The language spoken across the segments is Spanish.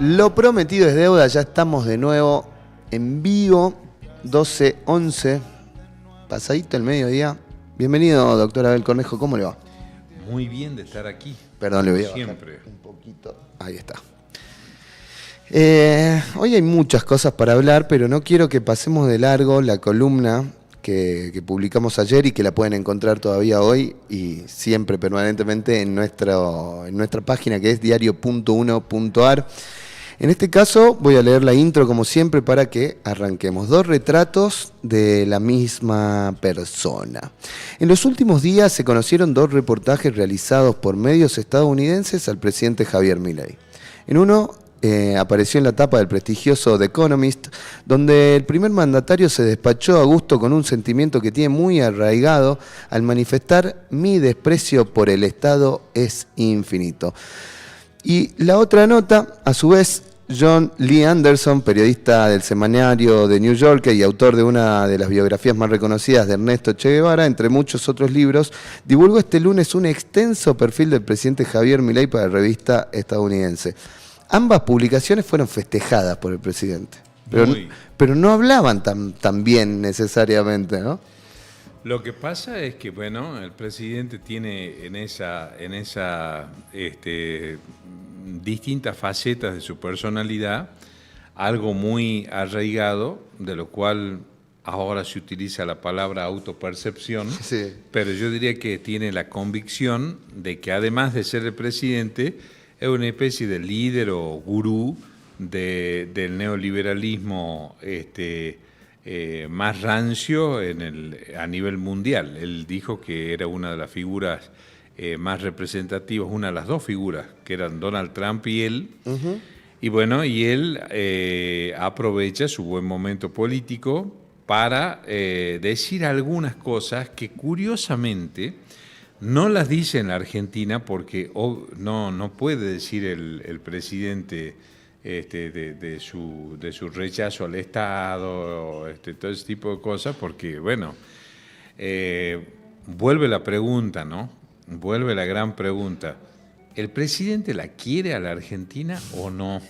Lo prometido es deuda, ya estamos de nuevo en vivo, 12:11, pasadito el mediodía. Bienvenido, doctor Abel Cornejo, ¿cómo le va? Muy bien de estar aquí. Perdón, le voy a bajar siempre un poquito. Ahí está. Hoy hay muchas cosas para hablar, pero no quiero que pasemos de largo la columna que publicamos ayer y que la pueden encontrar todavía hoy y siempre permanentemente en nuestra página, que es diario.uno.ar. En este caso voy a leer la intro como siempre para que arranquemos. 2 retratos de la misma persona. En los últimos días se conocieron 2 reportajes realizados por medios estadounidenses al presidente Javier Milei. En uno apareció en la tapa del prestigioso The Economist, donde el primer mandatario se despachó a gusto con un sentimiento que tiene muy arraigado al manifestar: mi desprecio por el Estado es infinito. Y la otra nota, a su vez, John Lee Anderson, periodista del semanario The New Yorker y autor de una de las biografías más reconocidas de Ernesto Che Guevara, entre muchos otros libros, divulgó este lunes un extenso perfil del presidente Javier Milei para la revista estadounidense. Ambas publicaciones fueron festejadas por el presidente, pero no hablaban tan bien necesariamente, ¿no? Lo que pasa es que, bueno, el presidente tiene en esa distintas facetas de su personalidad algo muy arraigado, de lo cual ahora se utiliza la palabra autopercepción, Sí. pero yo diría que tiene la convicción de que, además de ser el presidente, es una especie de líder o gurú del neoliberalismo más rancio a nivel mundial. Él dijo que era una de las figuras más representativas, una de las 2 figuras, que eran Donald Trump y él. Uh-huh. Y bueno, y él aprovecha su buen momento político para decir algunas cosas que, curiosamente, no las dice en la Argentina, porque no puede decir el presidente de su rechazo al Estado, todo ese tipo de cosas, porque, bueno, vuelve la pregunta, ¿no? Vuelve la gran pregunta. ¿El presidente la quiere a la Argentina o no?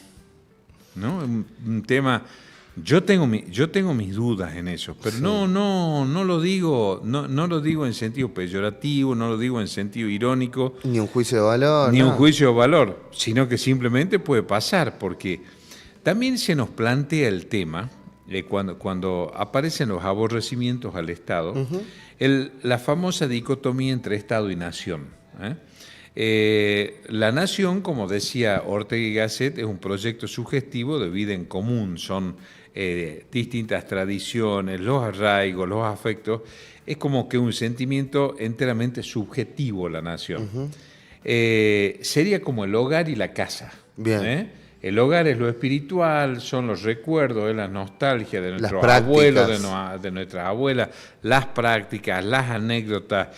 ¿No? Un tema. Yo tengo mis dudas en eso, pero sí. no lo digo en sentido peyorativo, no lo digo en sentido irónico. Ni un juicio de valor. Ni un juicio de valor, sino que simplemente puede pasar, porque también se nos plantea el tema, cuando aparecen los aborrecimientos al Estado, uh-huh. La famosa dicotomía entre Estado y nación. La nación, como decía Ortega y Gasset, es un proyecto sugestivo de vida en común, son distintas tradiciones, los arraigos, los afectos, es como que un sentimiento enteramente subjetivo la nación. Uh-huh. Sería como el hogar y la casa. Bien. El hogar es lo espiritual, son los recuerdos, es la nostalgia de nuestros abuelos, de nuestras abuelas, las prácticas, las anécdotas,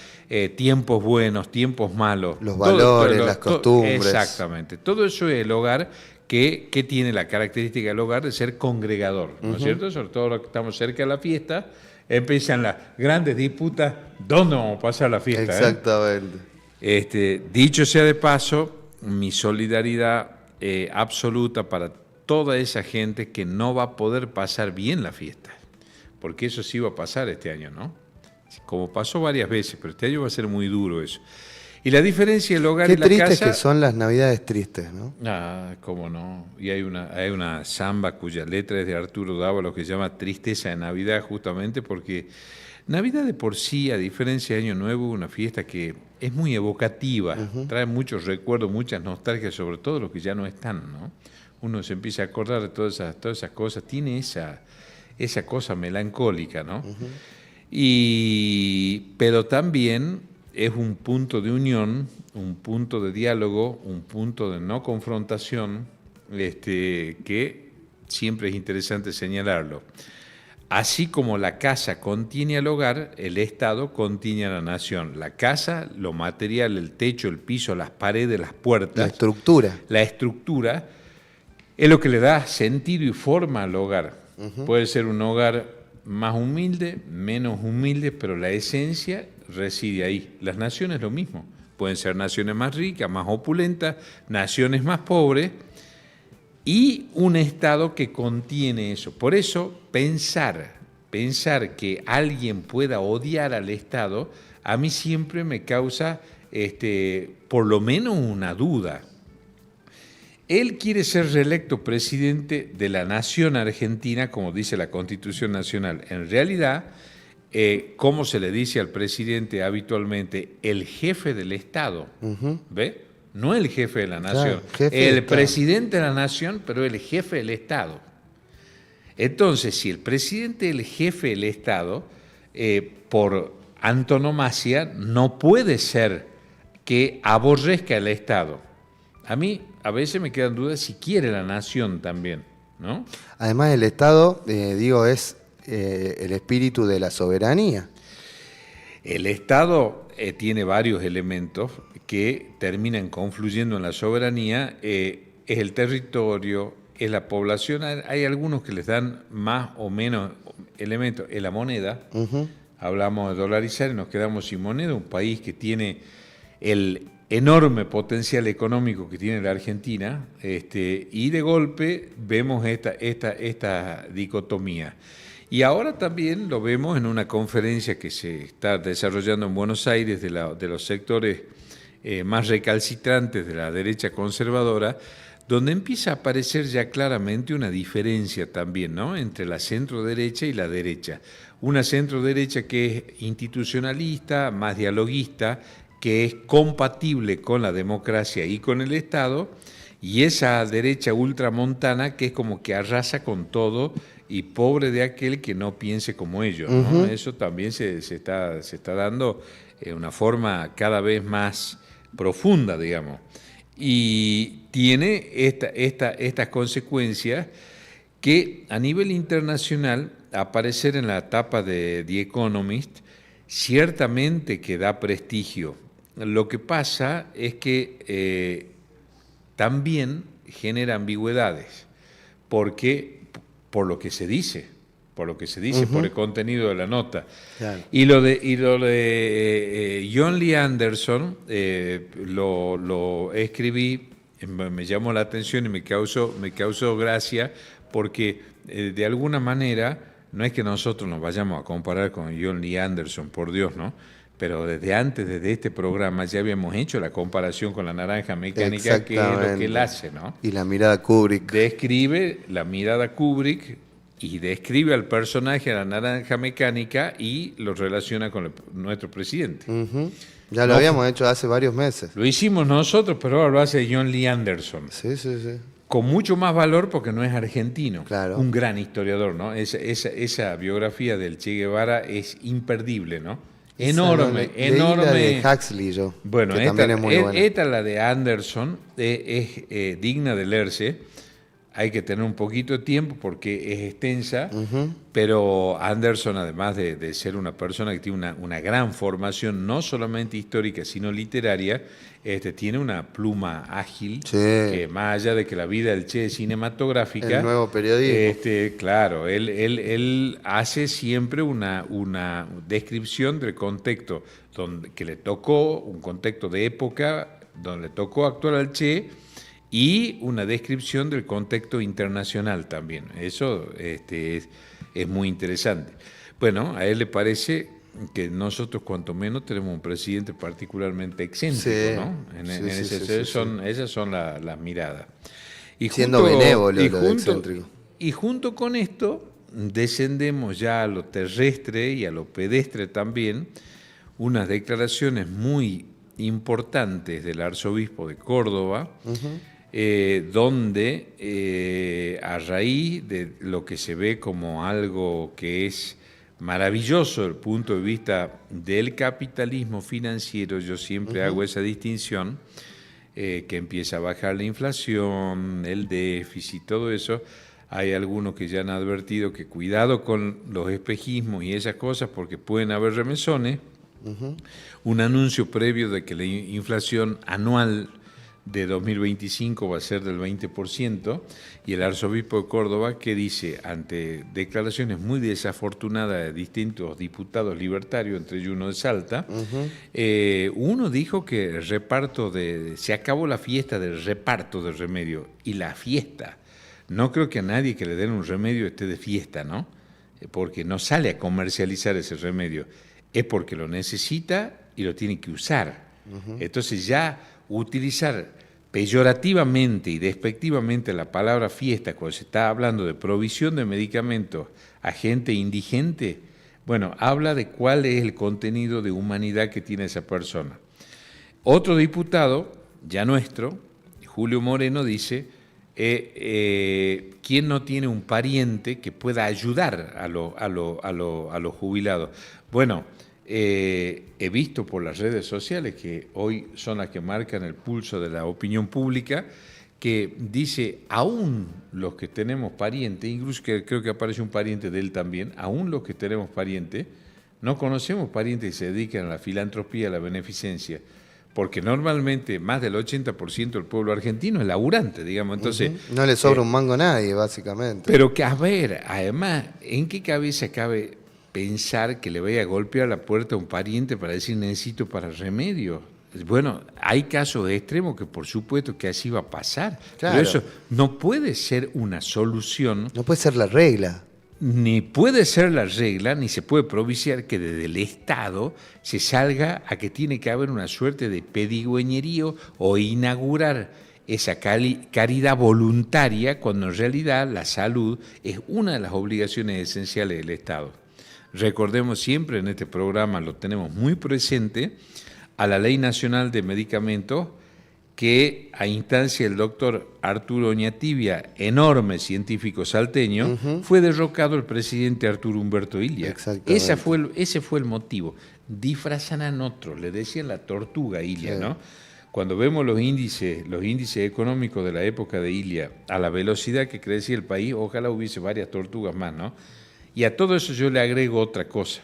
tiempos buenos, tiempos malos. Los valores, las costumbres. Exactamente. Todo eso es el hogar que tiene la característica del hogar de ser congregador, ¿no es cierto? Sobre todo los que estamos cerca de la fiesta, empiezan las grandes disputas, ¿dónde vamos a pasar la fiesta? Exactamente. Dicho sea de paso, mi solidaridad absoluta para toda esa gente que no va a poder pasar bien la fiesta, porque eso sí va a pasar este año, ¿no? Como pasó varias veces, pero este año va a ser muy duro eso. Y la diferencia del hogar y la casa... Qué tristes que son las navidades tristes, ¿no? Cómo no. Y hay una samba cuya letra es de Arturo Dávalo que se llama Tristeza de Navidad, justamente porque Navidad de por sí, a diferencia de Año Nuevo, una fiesta que es muy evocativa, uh-huh. Trae muchos recuerdos, muchas nostalgias, sobre todo los que ya no están, ¿no? Uno se empieza a acordar de todas esas cosas, tiene esa cosa melancólica, ¿no? Uh-huh. Pero también es un punto de unión, un punto de diálogo, un punto de no confrontación, que siempre es interesante señalarlo. Así como la casa contiene al hogar, el Estado contiene a la nación. La casa, lo material, el techo, el piso, las paredes, las puertas. La estructura es lo que le da sentido y forma al hogar. Uh-huh. Puede ser un hogar más humilde, menos humilde, pero la esencia reside ahí. Las naciones lo mismo. Pueden ser naciones más ricas, más opulentas, naciones más pobres, y un Estado que contiene eso. Por eso, pensar que alguien pueda odiar al Estado, a mí siempre me causa por lo menos una duda. Él quiere ser reelecto presidente de la nación argentina, como dice la Constitución Nacional. En realidad, como se le dice al presidente habitualmente, el jefe del Estado, ¿ve? No el jefe de la nación, claro, el presidente de la nación, pero el jefe del Estado. Entonces, si el presidente es el jefe del Estado, por antonomasia, no puede ser que aborrezca al Estado. A mí a veces me quedan dudas si quiere la nación también, ¿no? Además, el Estado, es el espíritu de la soberanía. El Estado tiene varios elementos que terminan confluyendo en la soberanía. Es el territorio, es la población. Hay algunos que les dan más o menos elementos. Es la moneda. Hablamos de dolarizar y nos quedamos sin moneda. Un país que tiene el enorme potencial económico que tiene la Argentina, y de golpe vemos esta dicotomía. Y ahora también lo vemos en una conferencia que se está desarrollando en Buenos Aires de los sectores más recalcitrantes de la derecha conservadora, donde empieza a aparecer ya claramente una diferencia también, ¿no?, entre la centro-derecha y la derecha. Una centro-derecha que es institucionalista, más dialoguista, que es compatible con la democracia y con el Estado, y esa derecha ultramontana que es como que arrasa con todo y pobre de aquel que no piense como ellos, ¿no? Eso también se está dando en una forma cada vez más profunda, digamos. Y tiene estas consecuencias que a nivel internacional, aparecer en la tapa de The Economist, ciertamente que da prestigio. Lo que pasa es que también genera ambigüedades, porque por lo que se dice, por el contenido de la nota. Claro. Y lo de John Lee Anderson, lo escribí, me llamó la atención y me causó gracia, porque de alguna manera no es que nosotros nos vayamos a comparar con John Lee Anderson, por Dios, ¿no? Pero desde este programa ya habíamos hecho la comparación con la naranja mecánica, que es lo que él hace, ¿no? Y la mirada Kubrick. Describe la mirada Kubrick y describe al personaje de la naranja mecánica y lo relaciona con nuestro presidente. Ya lo habíamos hecho hace varios meses. Lo hicimos nosotros, pero ahora lo hace John Lee Anderson. Sí. Con mucho más valor porque no es argentino. Claro. Un gran historiador, ¿no? Esa biografía del Che Guevara es imperdible, ¿no? Enorme. La de Huxley, bueno, que también es muy buena. Esta, la de Anderson, es digna de leerse. Hay que tener un poquito de tiempo porque es extensa, pero Anderson, además de ser una persona que tiene una gran formación, no solamente histórica, sino literaria, tiene una pluma ágil, que más allá de que la vida del Che es cinematográfica... El nuevo periodismo. Claro, él hace siempre una descripción del contexto que le tocó, un contexto de época donde le tocó actuar al Che, y una descripción del contexto internacional también. Eso es muy interesante. Bueno, a él le parece que nosotros cuanto menos tenemos un presidente particularmente excéntrico, ¿no? Esas son las miradas. Y siendo benévolo lo excéntrico. Y junto con esto descendemos ya a lo terrestre y a lo pedestre también, unas declaraciones muy importantes del arzobispo de Córdoba, donde a raíz de lo que se ve como algo que es maravilloso desde el punto de vista del capitalismo financiero, yo siempre hago esa distinción, que empieza a bajar la inflación, el déficit, todo eso. Hay algunos que ya han advertido que cuidado con los espejismos y esas cosas porque pueden haber remesones. Un anuncio previo de que la inflación anual de 2025 va a ser del 20%, y el arzobispo de Córdoba que dice, ante declaraciones muy desafortunadas de distintos diputados libertarios, entre ellos uno de Salta, uno dijo que se acabó la fiesta del reparto del remedio, y la fiesta. No creo que a nadie que le den un remedio esté de fiesta, ¿no? Porque no sale a comercializar ese remedio, es porque lo necesita y lo tiene que usar. Entonces ya utilizar peyorativamente y despectivamente la palabra fiesta cuando se está hablando de provisión de medicamentos a gente indigente, bueno, habla de cuál es el contenido de humanidad que tiene esa persona. Otro diputado, ya nuestro, Julio Moreno, dice, ¿quién no tiene un pariente que pueda ayudar a los jubilados? Bueno, he visto por las redes sociales, que hoy son las que marcan el pulso de la opinión pública, que dice, aún los que tenemos parientes, incluso que creo que aparece un pariente de él también, aún los que tenemos parientes, no conocemos parientes que se dedican a la filantropía, a la beneficencia, porque normalmente más del 80% del pueblo argentino es laburante, digamos. Entonces, no le sobra un mango a nadie, básicamente. Pero que, a ver, además, ¿en qué cabeza cabe pensar que le vaya a golpear la puerta a un pariente para decir necesito para remedio? Bueno, hay casos extremos que por supuesto que así va a pasar, claro. Pero eso no puede ser una solución. No puede ser la regla. Ni puede ser la regla, ni se puede propiciar que desde el Estado se salga a que tiene que haber una suerte de pedigüeñerío o inaugurar esa caridad voluntaria, cuando en realidad la salud es una de las obligaciones esenciales del Estado. Recordemos siempre en este programa, lo tenemos muy presente, a la Ley Nacional de Medicamentos, que a instancia del doctor Arturo Oñatibia, enorme científico salteño, fue derrocado el presidente Arturo Humberto Illia. Ese fue el motivo. Disfrazan a otros, le decían la tortuga Illia, sí. ¿No? Cuando vemos los índices económicos de la época de Illia, a la velocidad que crecía el país, ojalá hubiese varias tortugas más, ¿no? Y a todo eso yo le agrego otra cosa.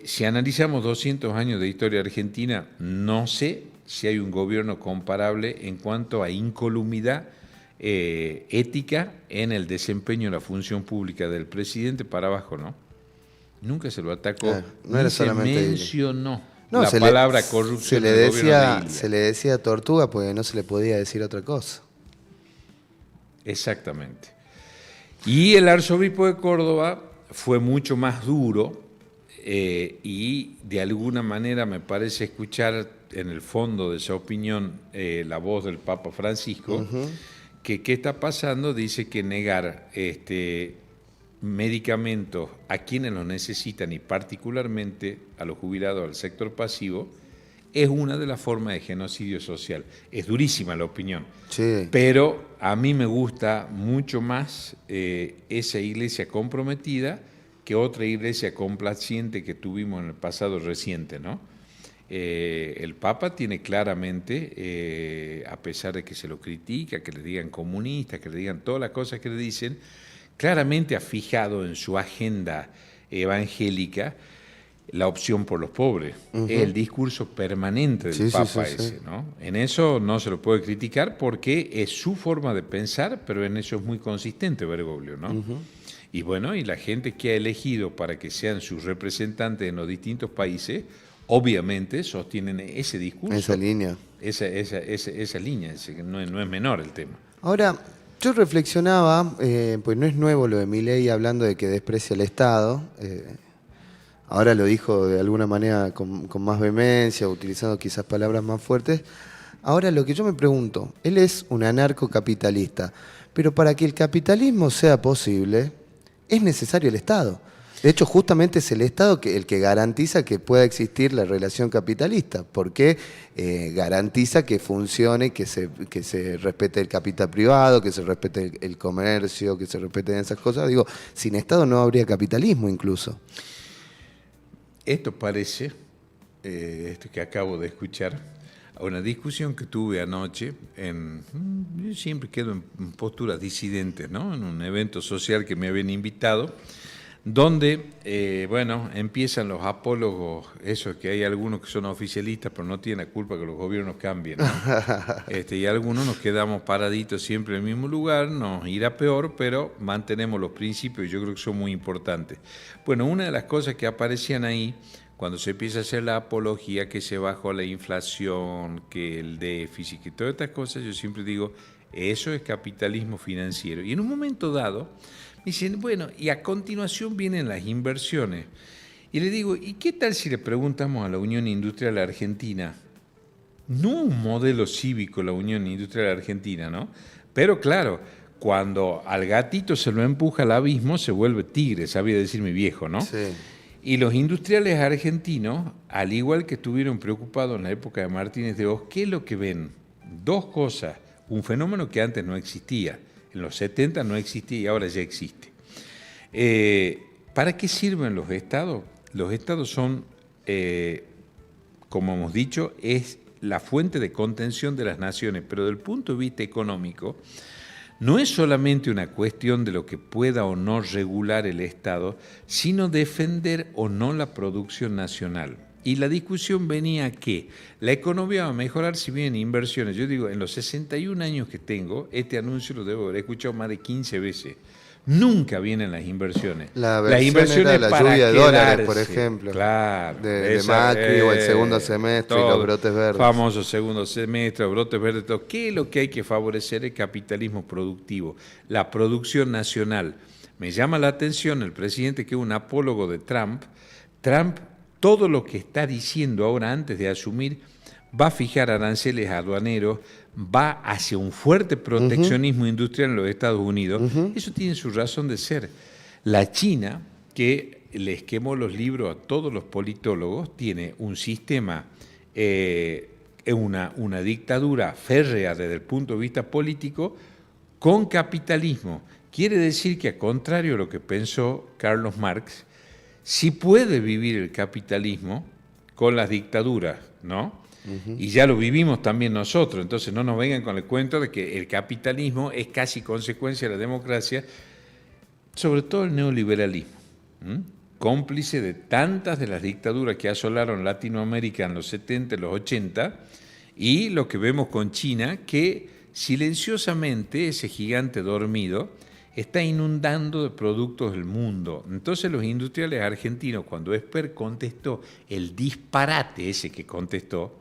Si analizamos 200 años de historia argentina, no sé si hay un gobierno comparable en cuanto a incolumidad ética en el desempeño de la función pública del presidente para abajo, ¿no? Nunca se lo atacó, no era solamente se mencionó la palabra corrupción. Se le decía tortuga porque no se le podía decir otra cosa. Exactamente. Y el arzobispo de Córdoba fue mucho más duro y de alguna manera me parece escuchar en el fondo de esa opinión la voz del Papa Francisco, que qué está pasando, dice que negar medicamentos a quienes los necesitan y particularmente a los jubilados del sector pasivo es una de las formas de genocidio social. Es durísima la opinión, sí. Pero a mí me gusta mucho más esa iglesia comprometida que otra iglesia complaciente que tuvimos en el pasado reciente, ¿no? El Papa tiene claramente, a pesar de que se lo critica, que le digan comunista, que le digan todas las cosas que le dicen, claramente ha fijado en su agenda evangélica la opción por los pobres. Es el discurso permanente del Papa ese, ¿no? En eso no se lo puede criticar porque es su forma de pensar, pero en eso es muy consistente Bergoglio, ¿no? Y bueno, y la gente que ha elegido para que sean sus representantes en los distintos países, obviamente sostienen ese discurso. Esa línea. Esa línea, no es menor el tema. Ahora, yo reflexionaba, pues no es nuevo lo de Milei hablando de que desprecia el Estado. Ahora lo dijo de alguna manera con más vehemencia, utilizando quizás palabras más fuertes. Ahora lo que yo me pregunto, él es un anarcocapitalista, pero para que el capitalismo sea posible, es necesario el Estado. De hecho, justamente es el Estado el que garantiza que pueda existir la relación capitalista, porque garantiza que funcione, que se respete el capital privado, que se respete el comercio, que se respeten esas cosas. Digo, sin Estado no habría capitalismo incluso. Esto parece, esto que acabo de escuchar, a una discusión que tuve anoche, yo siempre quedo en posturas disidentes, ¿no? En un evento social que me habían invitado, donde, bueno, empiezan los apólogos, eso que hay algunos que son oficialistas, pero no tienen la culpa que los gobiernos cambien, ¿no? Y algunos nos quedamos paraditos siempre en el mismo lugar, nos irá peor, pero mantenemos los principios y yo creo que son muy importantes. Bueno, una de las cosas que aparecían ahí, cuando se empieza a hacer la apología, que se bajó la inflación, que el déficit, que todas estas cosas, yo siempre digo, eso es capitalismo financiero. Y en un momento dado, me dicen, bueno, y a continuación vienen las inversiones. Y le digo, ¿y qué tal si le preguntamos a la Unión Industrial Argentina? No un modelo cívico la Unión Industrial Argentina, ¿no? Pero claro, cuando al gatito se lo empuja al abismo, se vuelve tigre, sabía decir mi viejo, ¿no? Sí. Y los industriales argentinos, al igual que estuvieron preocupados en la época de Martínez de Hoz, ¿qué es lo que ven? Dos cosas, un fenómeno que antes no existía. En los 70 no existía y ahora ya existe. ¿Para qué sirven los estados? Los estados son, como hemos dicho, es la fuente de contención de las naciones, pero desde el punto de vista económico, no es solamente una cuestión de lo que pueda o no regular el Estado, sino defender o no la producción nacional. Y la discusión venía a que la economía va a mejorar si vienen inversiones. Yo digo, en los 61 años que tengo, este anuncio lo debo haber escuchado más de 15 veces. Nunca vienen las inversiones. Las inversiones era la lluvia de dólares, por ejemplo. Claro. De Macri o el segundo semestre todo, y los brotes verdes. Famoso segundo semestre, brotes verdes, todo. ¿Qué es lo que hay que favorecer? El capitalismo productivo, la producción nacional. Me llama la atención el presidente, que es un apólogo de Trump. Trump, todo lo que está diciendo ahora antes de asumir, va a fijar aranceles aduaneros, va hacia un fuerte proteccionismo industrial en los Estados Unidos. Eso tiene su razón de ser. La China, que les quemó los libros a todos los politólogos, tiene un sistema, una dictadura férrea desde el punto de vista político, con capitalismo. Quiere decir que, a contrario de lo que pensó Carlos Marx, sí puede vivir el capitalismo con las dictaduras, ¿no? Y ya lo vivimos también nosotros, entonces no nos vengan con el cuento de que el capitalismo es casi consecuencia de la democracia, sobre todo el neoliberalismo, cómplice de tantas de las dictaduras que asolaron Latinoamérica en los 70 y los 80, y lo que vemos con China, que silenciosamente ese gigante dormido está inundando de productos el mundo. Entonces los industriales argentinos, cuando Esper contestó el disparate ese que contestó,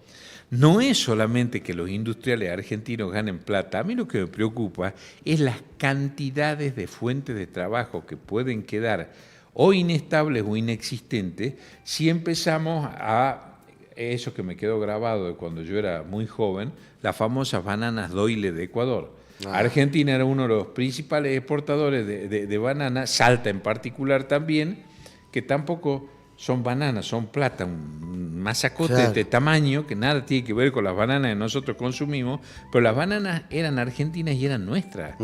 no es solamente que los industriales argentinos ganen plata. A mí lo que me preocupa es las cantidades de fuentes de trabajo que pueden quedar o inestables o inexistentes si empezamos a, eso que me quedó grabado de cuando yo era muy joven, las famosas bananas Doyle de Ecuador. Argentina era uno de los principales exportadores de bananas, Salta en particular también, que tampoco son bananas, son plata, un masacote de este tamaño que nada tiene que ver con las bananas que nosotros consumimos, pero las bananas eran argentinas y eran nuestras.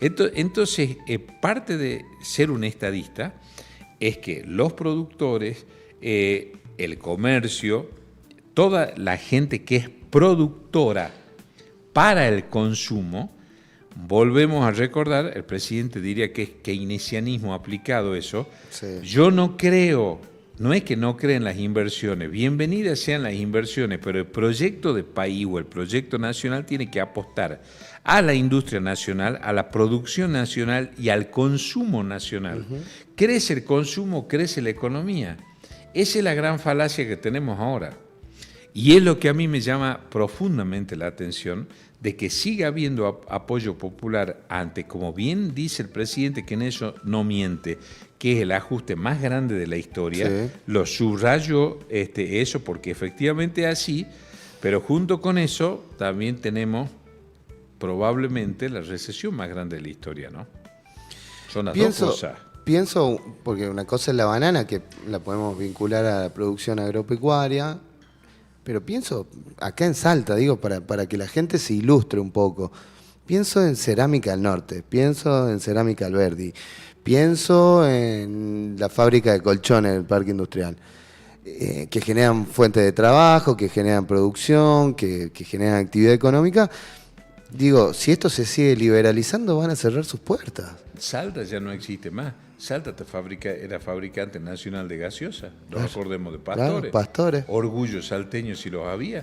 Entonces, parte de ser un estadista es que los productores, el comercio, toda la gente que es productora para el consumo, volvemos a recordar, el presidente diría que es keynesianismo aplicado eso. Sí. Yo no creo, no es que no creen las inversiones, bienvenidas sean las inversiones, pero el proyecto de país o el proyecto nacional tiene que apostar a la industria nacional, a la producción nacional y al consumo nacional. Crece el consumo, crece la economía. Esa es la gran falacia que tenemos ahora. Y es lo que a mí me llama profundamente la atención, de que siga habiendo apoyo popular ante, como bien dice el presidente, que en eso no miente, que es el ajuste más grande de la historia. Sí. Lo subrayo eso porque efectivamente es así, pero junto con eso también tenemos probablemente la recesión más grande de la historia, ¿no? Son las dos cosas. Pienso, porque una cosa es la banana, que la podemos vincular a la producción agropecuaria, pero pienso, acá en Salta, digo, para que la gente se ilustre un poco, pienso en Cerámica del Norte, pienso en Cerámica Alberdi, pienso en la fábrica de colchones del Parque Industrial, que generan fuentes de trabajo, que generan producción, que generan actividad económica, Digo, si esto se sigue liberalizando, van a cerrar sus puertas. Salta ya no existe más. Salta era fabricante nacional de gaseosa, nos acordemos de Pastores. Claro, Pastores. Orgullo salteño si los había,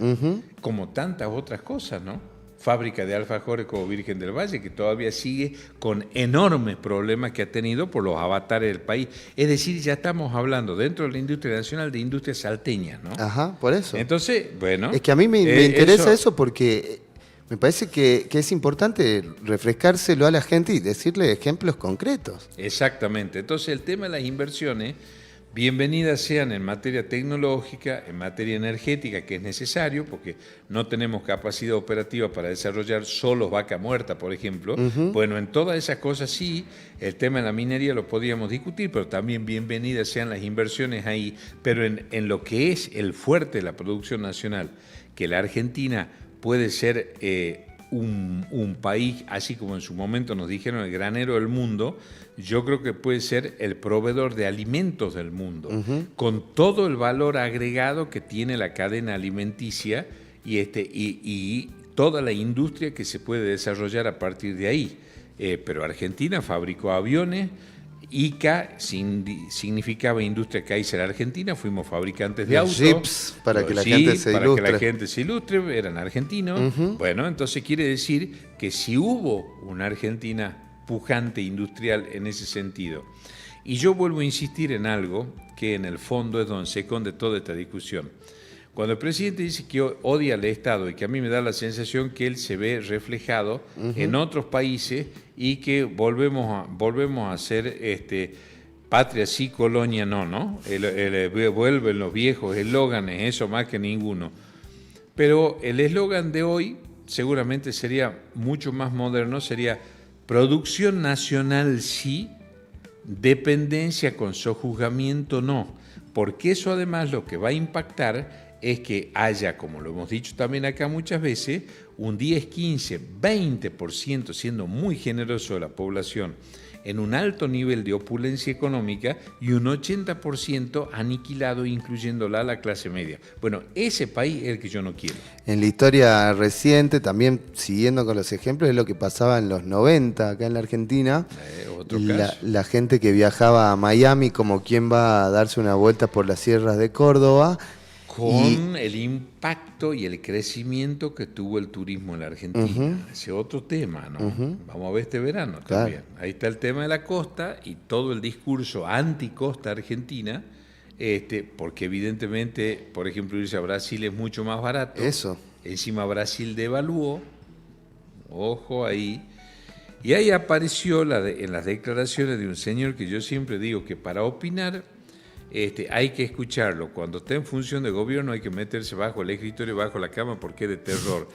como tantas otras cosas, ¿no? Fábrica de alfajores como Virgen del Valle, que todavía sigue con enormes problemas que ha tenido por los avatares del país. Es decir, ya estamos hablando dentro de la industria nacional de industrias salteñas, ¿no? Ajá, por eso. Entonces, bueno... Es que a mí me interesa eso porque me parece que es importante refrescárselo a la gente y decirle ejemplos concretos. Exactamente. Entonces, el tema de las inversiones, bienvenidas sean en materia tecnológica, en materia energética, que es necesario, porque no tenemos capacidad operativa para desarrollar solos vaca muerta, por ejemplo. Bueno, en todas esas cosas sí, el tema de la minería lo podríamos discutir, pero también bienvenidas sean las inversiones ahí. Pero en lo que es el fuerte de la producción nacional, que la Argentina puede ser un país, así como en su momento nos dijeron el granero del mundo, yo creo que puede ser el proveedor de alimentos del mundo, con todo el valor agregado que tiene la cadena alimenticia y toda la industria que se puede desarrollar a partir de ahí. Pero Argentina fabricó aviones. ICA significaba Industria Kaiser Argentina, fuimos fabricantes de autos. Jeeps, para que la gente se ilustre. Para que la gente se ilustre, eran argentinos. Bueno, entonces quiere decir que si hubo una Argentina pujante industrial en ese sentido. Y yo vuelvo a insistir en algo que en el fondo es donde se esconde toda esta discusión. Cuando el presidente dice que odia al Estado y que a mí me da la sensación que él se ve reflejado en otros países y que volvemos a ser patria sí, colonia no, ¿no? Vuelven los viejos eslóganes, eso más que ninguno. Pero el eslogan de hoy seguramente sería mucho más moderno, sería producción nacional sí, dependencia con sojuzgamiento no, porque eso además lo que va a impactar es que haya, como lo hemos dicho también acá muchas veces, un 10, 15, 20%, siendo muy generoso de la población, en un alto nivel de opulencia económica y un 80% aniquilado, incluyéndola a la clase media. Bueno, ese país es el que yo no quiero. En la historia reciente, también siguiendo con los ejemplos, es lo que pasaba en los 90 acá en la Argentina. La gente que viajaba a Miami como quien va a darse una vuelta por las sierras de Córdoba. Con el impacto y el crecimiento que tuvo el turismo en la Argentina. Ese otro tema, ¿no? Vamos a ver este verano también. Claro. Ahí está el tema de la costa y todo el discurso anticosta argentina, porque evidentemente, por ejemplo, irse a Brasil es mucho más barato. Eso. Encima Brasil devaluó, ojo ahí. Y ahí apareció en las declaraciones de un señor que yo siempre digo que para opinar hay que escucharlo. Cuando está en función de gobierno hay que meterse bajo el escritorio, bajo la cama, porque es de terror.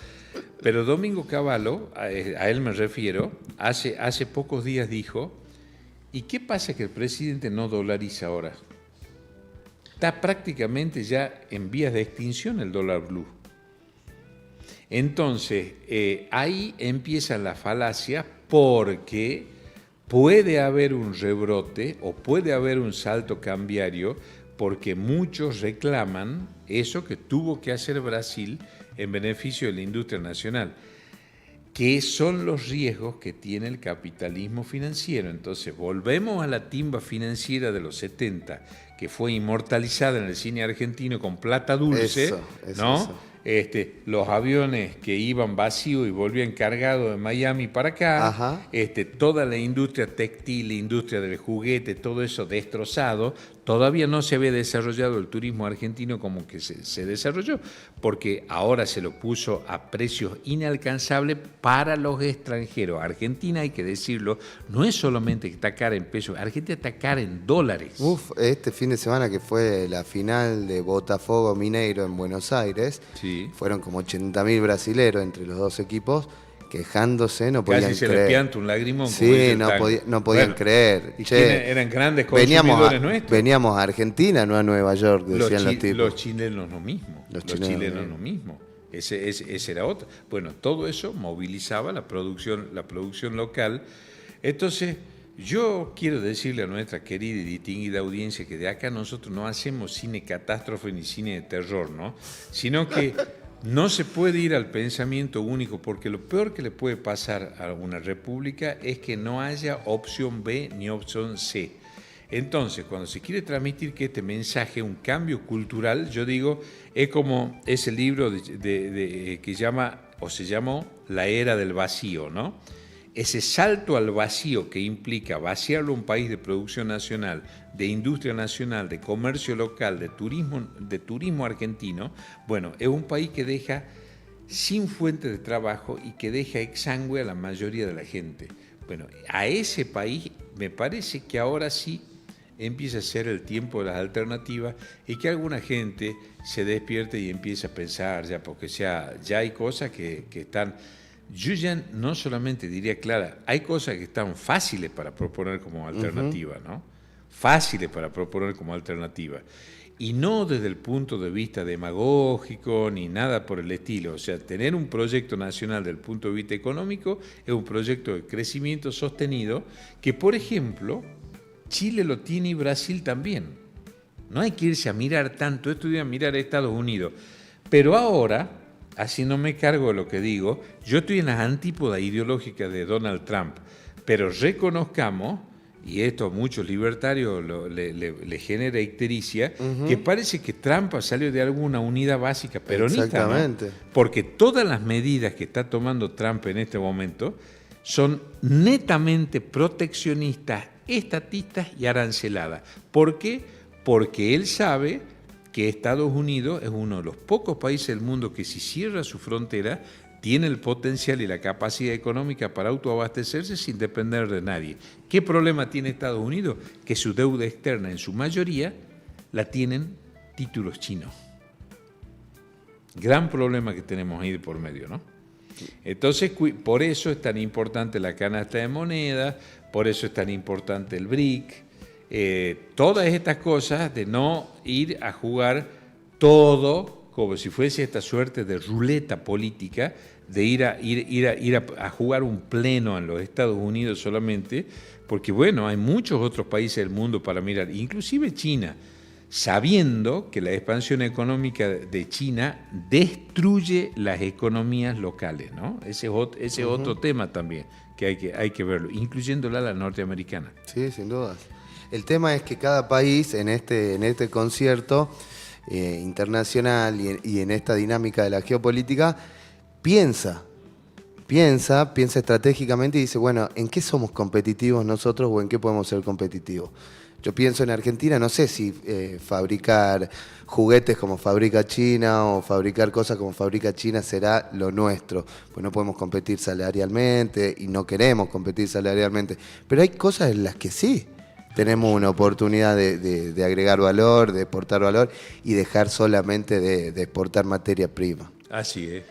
Pero Domingo Cavallo, a él me refiero, hace pocos días dijo, ¿y qué pasa que el presidente no dolariza ahora? Está prácticamente ya en vías de extinción el dólar blue. Entonces, ahí empiezan las falacias porque puede haber un rebrote o puede haber un salto cambiario porque muchos reclaman eso que tuvo que hacer Brasil en beneficio de la industria nacional. ¿Qué son los riesgos que tiene el capitalismo financiero? Entonces, volvemos a la timba financiera de los 70, que fue inmortalizada en el cine argentino con plata dulce, ¿no? Los aviones que iban vacíos y volvían cargados de Miami para acá, toda la industria textil, la industria del juguete, todo eso destrozado. Todavía no se había desarrollado el turismo argentino como que se desarrolló, porque ahora se lo puso a precios inalcanzables para los extranjeros. Argentina, hay que decirlo, no es solamente que está cara en pesos, Argentina está cara en dólares. Este fin de semana que fue la final de Botafogo Mineiro en Buenos Aires, sí, fueron como 80.000 brasileros entre los dos equipos, quejándose, no podían creer. Casi se le pianta un lagrimón. Sí, no podían creer. ¿Y eran grandes consumidores nuestros? Veníamos a Argentina, no a Nueva York, decían los tipos. Los chilenos lo mismo. Los chilenos lo mismo. Ese era otro. Bueno, todo eso movilizaba la producción local. Entonces, yo quiero decirle a nuestra querida y distinguida audiencia que de acá nosotros no hacemos cine catástrofe ni cine de terror, ¿no? Sino que No se puede ir al pensamiento único, porque lo peor que le puede pasar a una república es que no haya opción B ni opción C. Entonces, cuando se quiere transmitir que este mensaje, un cambio cultural, yo digo, es como ese libro que llama, o se llamó, La Era del Vacío, ¿no? Ese salto al vacío que implica vaciarlo un país de producción nacional, de industria nacional, de comercio local, de turismo argentino, bueno, es un país que deja sin fuente de trabajo y que deja exangüe a la mayoría de la gente. Bueno, a ese país me parece que ahora sí empieza a ser el tiempo de las alternativas y que alguna gente se despierte y empiece a pensar ya, porque ya hay cosas que están... Yo ya no solamente diría, Clara, hay cosas que están fáciles para proponer como alternativa, ¿no? Fáciles para proponer como alternativa. Y no desde el punto de vista demagógico ni nada por el estilo. O sea, tener un proyecto nacional desde el punto de vista económico es un proyecto de crecimiento sostenido que, por ejemplo, Chile lo tiene y Brasil también. No hay que irse a mirar tanto, esto de mirar a Estados Unidos. Pero ahora... haciéndome cargo de lo que digo, yo estoy en las antípodas ideológicas de Donald Trump, pero reconozcamos, y esto a muchos libertarios le genera ictericia, que parece que Trump salió de alguna unidad básica peronista. Exactamente. ¿No? Porque todas las medidas que está tomando Trump en este momento son netamente proteccionistas, estatistas y aranceladas. ¿Por qué? Porque él sabe que Estados Unidos es uno de los pocos países del mundo que si cierra su frontera tiene el potencial y la capacidad económica para autoabastecerse sin depender de nadie. ¿Qué problema tiene Estados Unidos? Que su deuda externa en su mayoría la tienen títulos chinos. Gran problema que tenemos ahí de por medio, ¿no? Entonces, por eso es tan importante la canasta de moneda, por eso es tan importante el BRIC, todas estas cosas de no ir a jugar todo como si fuese esta suerte de ruleta política, de ir a jugar un pleno en los Estados Unidos solamente, porque bueno, hay muchos otros países del mundo para mirar, inclusive China, sabiendo que la expansión económica de China destruye las economías locales, ¿no? Ese es otro tema también que hay que verlo, incluyéndola la norteamericana. Sí, sin dudas. El tema es que cada país en este concierto internacional y en esta dinámica de la geopolítica piensa estratégicamente y dice, bueno, ¿en qué somos competitivos nosotros o en qué podemos ser competitivos? Yo pienso en Argentina, no sé si fabricar juguetes como fabrica China o fabricar cosas como fabrica China será lo nuestro, pues no podemos competir salarialmente y no queremos competir salarialmente, pero hay cosas en las que sí tenemos una oportunidad de agregar valor, de exportar valor y dejar solamente de exportar materia prima. Así es,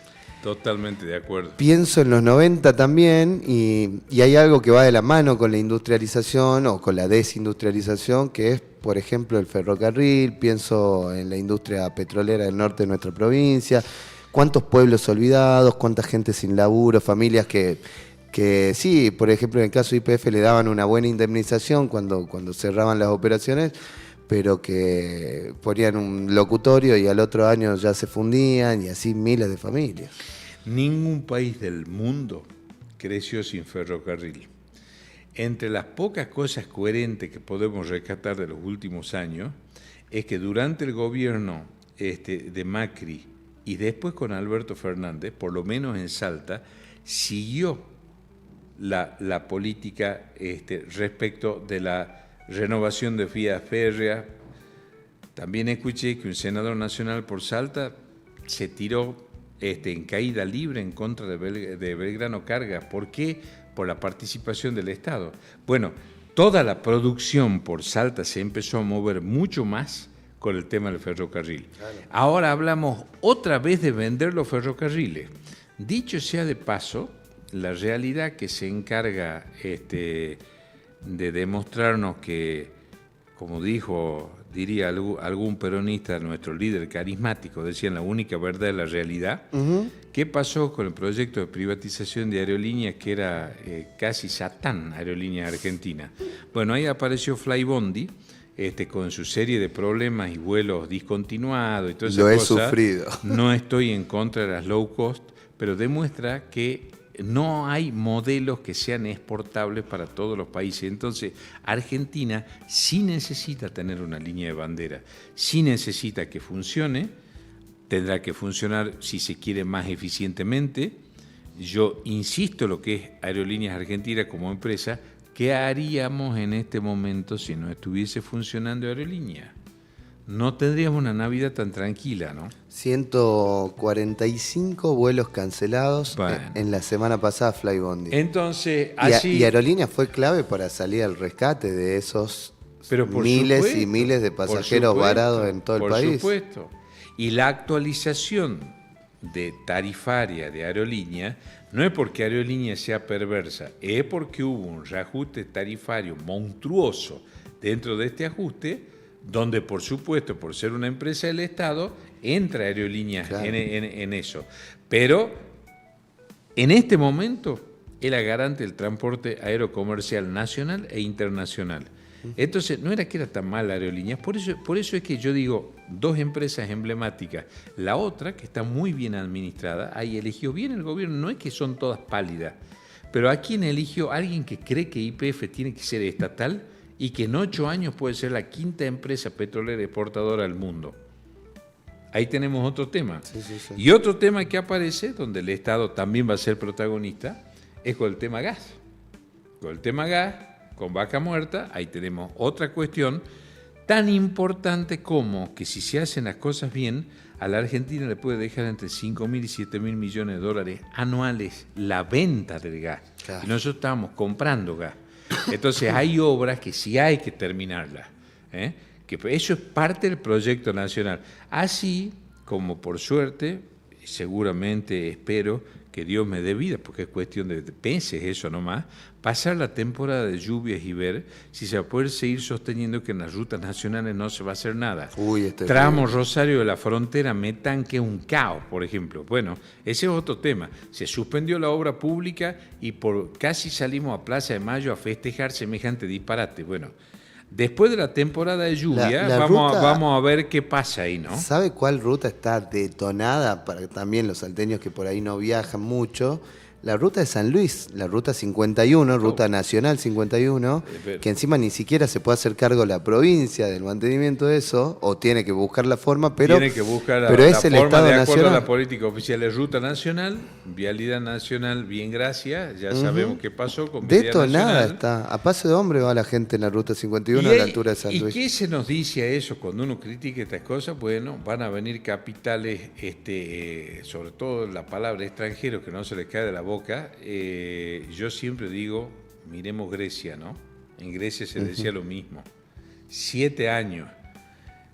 totalmente de acuerdo. Pienso en los 90 también y hay algo que va de la mano con la industrialización o con la desindustrialización, que es, por ejemplo, el ferrocarril. Pienso en la industria petrolera del norte de nuestra provincia. ¿Cuántos pueblos olvidados? ¿Cuánta gente sin laburo? Familias que sí, por ejemplo, en el caso de YPF le daban una buena indemnización cuando cerraban las operaciones, pero que ponían un locutorio y al otro año ya se fundían y así miles de familias. Ningún país del mundo creció sin ferrocarril. Entre las pocas cosas coherentes que podemos rescatar de los últimos años es que durante el gobierno de Macri y después con Alberto Fernández, por lo menos en Salta, siguió la política respecto de la renovación de vías férreas. También escuché que un senador nacional por Salta se tiró en caída libre en contra de Belgrano Cargas. ¿Por qué? Por la participación del Estado. Bueno, toda la producción por Salta se empezó a mover mucho más con el tema del ferrocarril. Claro. Ahora hablamos otra vez de vender los ferrocarriles. Dicho sea de paso, la realidad que se encarga de demostrarnos que, como diría algún peronista, nuestro líder carismático, decían la única verdad es la realidad. ¿Qué pasó con el proyecto de privatización de aerolíneas que era casi Satán, Aerolíneas Argentinas? Bueno, ahí apareció Flybondi, con su serie de problemas y vuelos discontinuados y todas esas Lo he cosas. sufrido. No estoy en contra de las low cost, pero demuestra que no hay modelos que sean exportables para todos los países. Entonces, Argentina sí necesita tener una línea de bandera, sí necesita que funcione, tendrá que funcionar, si se quiere, más eficientemente. Yo insisto en lo que es Aerolíneas Argentinas como empresa. ¿Qué haríamos en este momento si no estuviese funcionando Aerolíneas? No tendríamos una Navidad tan tranquila, ¿no? 145 vuelos cancelados en la semana pasada, Flybondi. Entonces, así... Y Aerolíneas fue clave para salir al rescate de esos miles supuesto, y miles de pasajeros varados en todo el país. Por supuesto. Y la actualización de tarifaria de Aerolíneas no es porque Aerolíneas sea perversa, es porque hubo un reajuste tarifario monstruoso dentro de este ajuste, donde por supuesto, por ser una empresa del Estado, entra Aerolíneas en eso. Pero en este momento es la garante del transporte aerocomercial nacional e internacional. Entonces, no era que era tan mal Aerolíneas, por eso es que yo digo, dos empresas emblemáticas. La otra, que está muy bien administrada, ahí eligió bien el gobierno, no es que son todas pálidas, pero ¿a quién eligió? Alguien que cree que YPF tiene que ser estatal y que en 8 años puede ser la 5ª empresa petrolera exportadora del mundo. Ahí tenemos otro tema. Sí. Y otro tema que aparece, donde el Estado también va a ser protagonista, es con el tema gas. Con el tema gas, con Vaca Muerta, ahí tenemos otra cuestión tan importante como que si se hacen las cosas bien, a la Argentina le puede dejar entre 5.000 y 7.000 millones de dólares anuales la venta del gas. Claro. Y nosotros estábamos comprando gas. Entonces hay obras que sí hay que terminarlas, que eso es parte del proyecto nacional. Así como por suerte, seguramente espero que Dios me dé vida, porque es cuestión de meses eso nomás, pasar la temporada de lluvias y ver si se va a poder seguir sosteniendo que en las rutas nacionales no se va a hacer nada. Tramo Rosario de la Frontera, Metán, que es un caos, por ejemplo. Bueno, ese es otro tema. Se suspendió la obra pública y casi salimos a Plaza de Mayo a festejar semejante disparate. Bueno, después de la temporada de lluvia, vamos a ver qué pasa ahí, ¿no? ¿Sabe cuál ruta está detonada para también los salteños que por ahí no viajan mucho? La ruta de San Luis, la ruta 51, ruta nacional 51, que encima ni siquiera se puede hacer cargo la provincia del mantenimiento de eso, o tiene que buscar la forma, pero tiene que buscar la es el forma Estado de acuerdo nacional. a la política oficial. Es ruta nacional, vialidad nacional, bien gracias, ya sabemos qué pasó con vialidad detonada nacional. Está, a paso de hombre va la gente en la ruta 51 a la altura de San Luis. ¿Y qué se nos dice a eso cuando uno critica estas cosas? Bueno, van a venir capitales, sobre todo la palabra extranjero, que no se les cae de la boca. Yo siempre digo, miremos Grecia, ¿no? En Grecia se decía lo mismo. 7 años.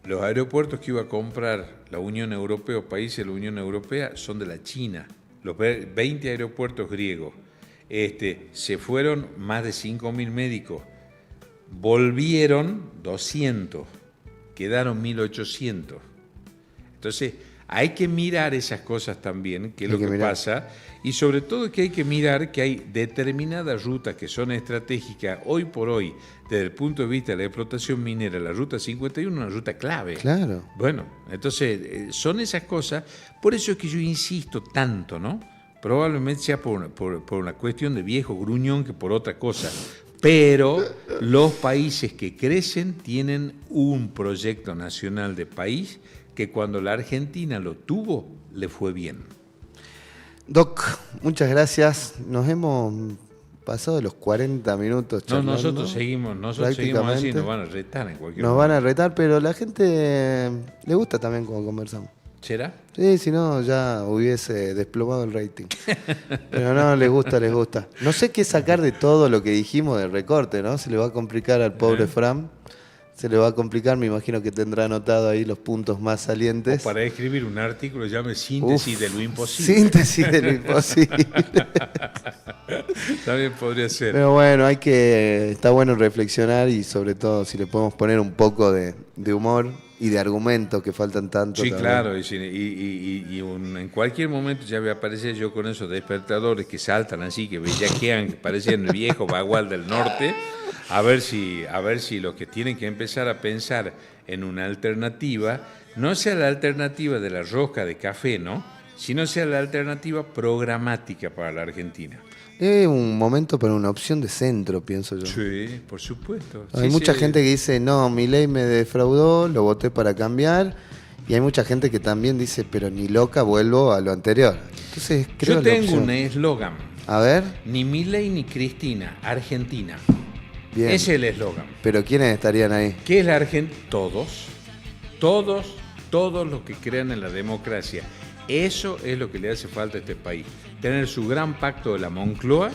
Los aeropuertos que iba a comprar la Unión Europea o países de la Unión Europea son de la China. Los 20 aeropuertos griegos. Se fueron más de 5.000 médicos. Volvieron 200. Quedaron 1.800. Entonces, hay que mirar esas cosas también, que es lo que pasa, y sobre todo que hay que mirar que hay determinadas rutas que son estratégicas hoy por hoy, desde el punto de vista de la explotación minera. La ruta 51 es una ruta clave. Claro. Bueno, entonces son esas cosas, por eso es que yo insisto tanto, ¿no? Probablemente sea por una cuestión de viejo gruñón que por otra cosa. Pero los países que crecen tienen un proyecto nacional de país que cuando la Argentina lo tuvo, le fue bien. Doc, muchas gracias. Nos hemos pasado de los 40 minutos charlando. Nosotros seguimos así, nos van a retar en cualquier momento. Nos van a retar, pero la gente le gusta también cuando conversamos. ¿Será? Sí, si no ya hubiese desplomado el rating. Pero no, les gusta. No sé qué sacar de todo lo que dijimos del recorte, ¿no? Se le va a complicar al pobre Fran. Se le va a complicar, me imagino que tendrá anotado ahí los puntos más salientes. O para escribir un artículo llame Síntesis de lo Imposible. Síntesis de lo Imposible. También podría ser. Pero bueno, está bueno reflexionar y sobre todo si le podemos poner un poco de humor y de argumentos que faltan tanto. Sí, también. claro, en cualquier momento ya voy a aparecer yo con esos despertadores que saltan así, que bellaquean, que parecían el viejo Bagual del Norte. A ver si los que tienen que empezar a pensar en una alternativa, no sea la alternativa de la rosca de café, ¿no? Sino sea la alternativa programática para la Argentina. Es un momento para una opción de centro, pienso yo. Sí, por supuesto. Hay mucha gente que dice, no, Milei me defraudó, lo voté para cambiar. Y hay mucha gente que también dice, pero ni loca vuelvo a lo anterior. Entonces, creo yo tengo un eslogan. A ver. Ni Milei ni Cristina, Argentina. Bien. Ese es el eslogan. ¿Pero quiénes estarían ahí? ¿Qué es la Argentina? Todos los que crean en la democracia. Eso es lo que le hace falta a este país. Tener su gran pacto de la Moncloa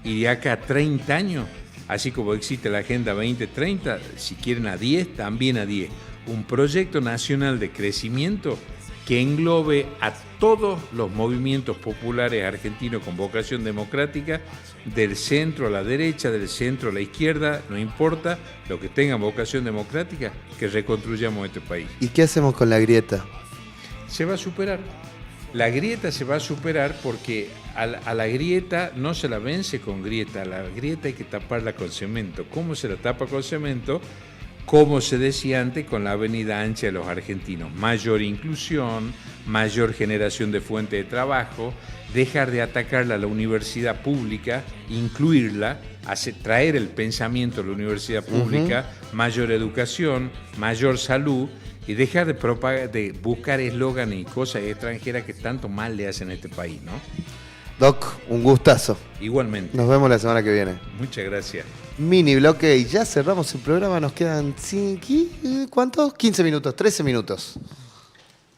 y de acá a 30 años, así como existe la Agenda 2030, si quieren a 10, también a 10. Un proyecto nacional de crecimiento que englobe a todos los movimientos populares argentinos con vocación democrática, del centro a la derecha, del centro a la izquierda, no importa, lo que tengan vocación democrática, que reconstruyamos este país. ¿Y qué hacemos con la grieta? Se va a superar. La grieta se va a superar porque a la grieta no se la vence con grieta, a la grieta hay que taparla con cemento. ¿Cómo se la tapa con cemento? Como se decía antes, con la avenida ancha de los argentinos. Mayor inclusión, mayor generación de fuente de trabajo, dejar de atacarla a la universidad pública, incluirla, traer el pensamiento a la universidad pública, mayor educación, mayor salud, y dejar de buscar eslóganes y cosas extranjeras que tanto mal le hacen a este país, ¿no? Doc, un gustazo. Igualmente. Nos vemos la semana que viene. Muchas gracias. Mini bloque y ya cerramos el programa. Nos quedan, ¿cuántos? 15 minutos, 13 minutos.